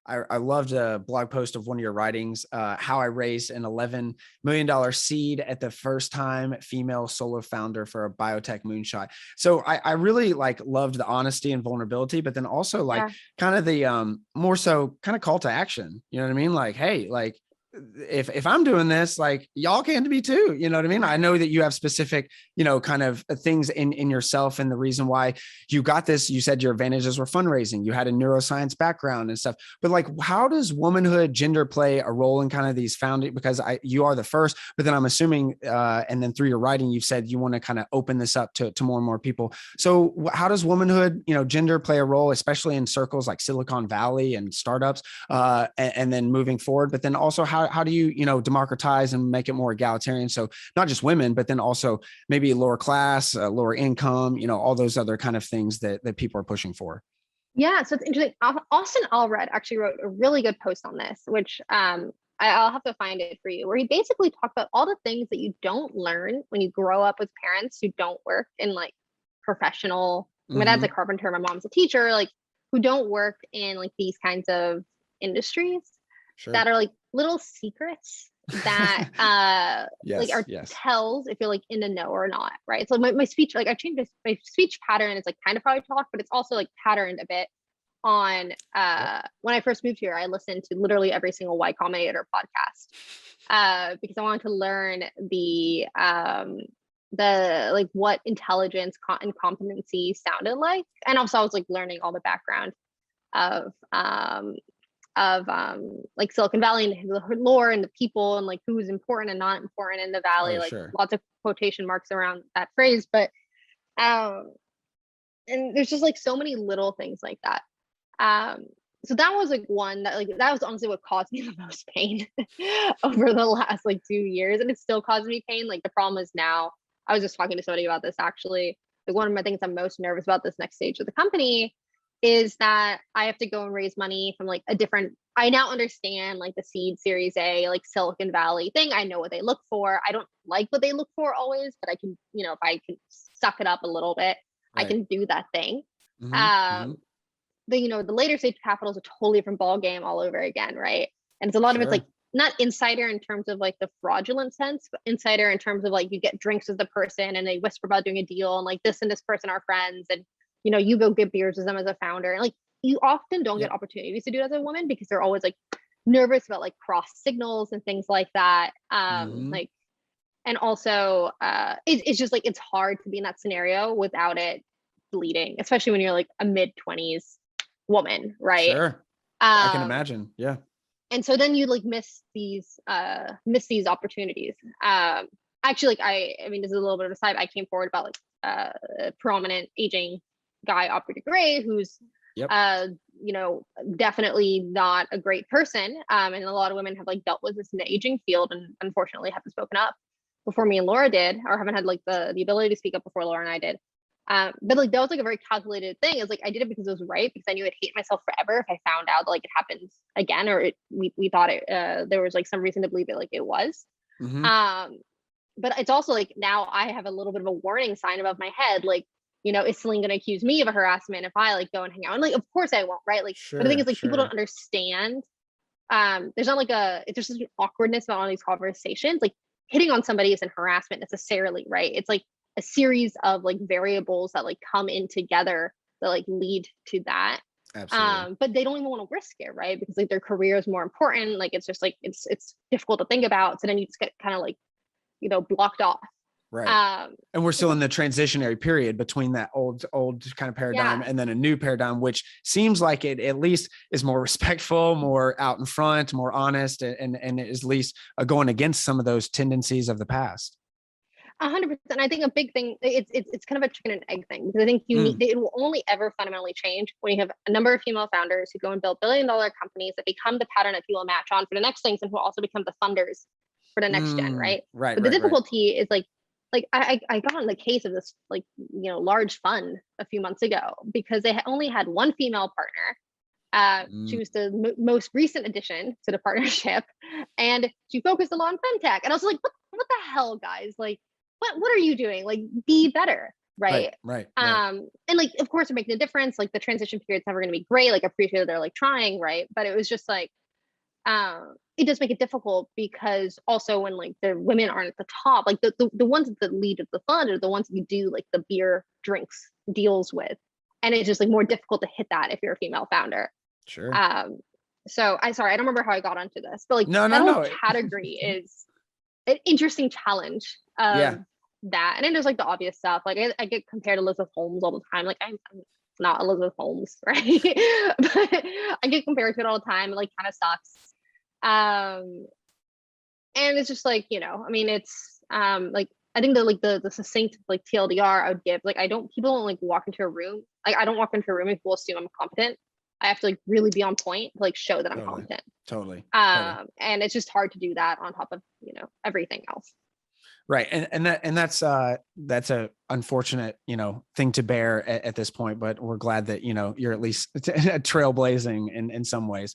I loved a blog post of one of your writings, how I raised an $11 million seed at the first time female solo founder for a biotech moonshot. So I really like loved the honesty and vulnerability, but then also like kind of the more so kind of call to action. You know what I mean? Like, hey, like, if I'm doing this, like y'all can be too, you know what I mean? I know that you have specific, kind of things in yourself. And the reason why you got this, you said your advantages were fundraising, you had a neuroscience background and stuff, but like, how does womanhood, gender play a role in kind of these founding, because you are the first, but then I'm assuming, and then through your writing, you've said you want to kind of open this up to more and more people. So how does womanhood, gender play a role, especially in circles like Silicon Valley and startups, and then moving forward, but then also how do you, democratize and make it more egalitarian? So not just women, but then also maybe lower class, lower income, all those other kind of things that people are pushing for. Yeah. So it's interesting. Austin Allred actually wrote a really good post on this, which I'll have to find it for you, where he basically talked about all the things that you don't learn when you grow up with parents who don't work in like professional, my dad's a carpenter, my mom's a teacher, like who don't work in like these kinds of industries. Sure. That are like little secrets that like are tells if you're like in the know or not, right? So my speech, like I changed my speech pattern is like kind of how I talk, but it's also like patterned a bit on when I first moved here, I listened to literally every single Y Combinator podcast because I wanted to learn the like what intelligence and competency sounded like, and also I was like learning all the background of like Silicon Valley and the lore and the people and like who's important and not important in the Valley, lots of quotation marks around that phrase, but and there's just like so many little things like that. So that was like one that was honestly what caused me the most pain over the last like 2 years, and it still causes me pain. Like the problem is now, I was just talking to somebody about this actually, like one of my things I'm most nervous about this next stage of the company is that I have to go and raise money from like I now understand like the seed series A, like Silicon Valley thing. I know what they look for. I don't like what they look for always, but I can, if I can suck it up a little bit, I can do that thing. The later stage capital is a totally different ball game all over again, right? And it's a lot of it's like not insider in terms of like the fraudulent sense, but insider in terms of like you get drinks with the person and they whisper about doing a deal and like this and this person are friends, and you go get beers with them as a founder. And like, you often don't get opportunities to do it as a woman because they're always like nervous about like cross signals and things like that. Like, and also it's just like, it's hard to be in that scenario without it bleeding, especially when you're like a mid-20s woman, right? Sure. I can imagine. Yeah. And so then you like miss these opportunities. Actually, like I mean, this is a little bit of a side. I came forward about like a prominent aging guy, Aubrey de Grey, who's definitely not a great person. And a lot of women have like dealt with this in the aging field and unfortunately haven't spoken up before me and Laura did, or haven't had like the ability to speak up before Laura and I did. But like that was like a very calculated thing. It's like I did it because it was right, because I knew I'd hate myself forever if I found out that like it happens again, or we thought it there was like some reason to believe it like it was. But it's also like now I have a little bit of a warning sign above my head, like, is Celine going to accuse me of a harassment if I like go and hang out? And like, of course I won't, right? Like, but the thing is, like, people don't understand. There's not like there's just an awkwardness about all these conversations. Like, hitting on somebody isn't harassment necessarily, right? It's like a series of like variables that like come in together that like lead to that. Absolutely. But they don't even want to risk it, right? Because like their career is more important. Like, it's just like it's difficult to think about. So then you just get kind of like, blocked off. Right. And we're still in the transitionary period between that old kind of paradigm and then a new paradigm, which seems like it at least is more respectful, more out in front, more honest, and is at least going against some of those tendencies of the past. 100%. I think a big thing, it's kind of a chicken and egg thing, because I think it will only ever fundamentally change when you have a number of female founders who go and build billion-dollar companies that become the pattern that people match on for the next things, and who also become the funders for the next gen, right? Right. But the difficulty is like I got on the case of this like large fund a few months ago because they only had one female partner. She was the most recent addition to the partnership, and she focused a lot on femtech. And I was like, what the hell, guys? Like, what are you doing? Like, be better. Right. Right. And like, of course, they're making a difference. Like the transition period's never going to be great. Like, I appreciate that they're like trying. Right. But it was just like, it does make it difficult because also when like the women aren't at the top, like the ones that lead at the fund are the ones that you do like the beer drinks deals with. And it's just like more difficult to hit that if you're a female founder. Sure. So sorry, I don't remember how I got onto this, but like No, that whole no. category is an interesting challenge. Yeah. That, and then there's like the obvious stuff. Like I get compared to Elizabeth Holmes all the time. Like I'm not Elizabeth Holmes, right? But I get compared to it all the time. It like kind of sucks. And it's just like, I mean, it's like I think that like the succinct like TLDR I would give, like people don't like walk into a room. Like I don't walk into a room and people assume I'm competent. I have to like really be on point to like show that I'm competent. Totally. And it's just hard to do that on top of, everything else. Right. And that's a unfortunate, thing to bear at this point, but we're glad that, you're at least trailblazing in some ways.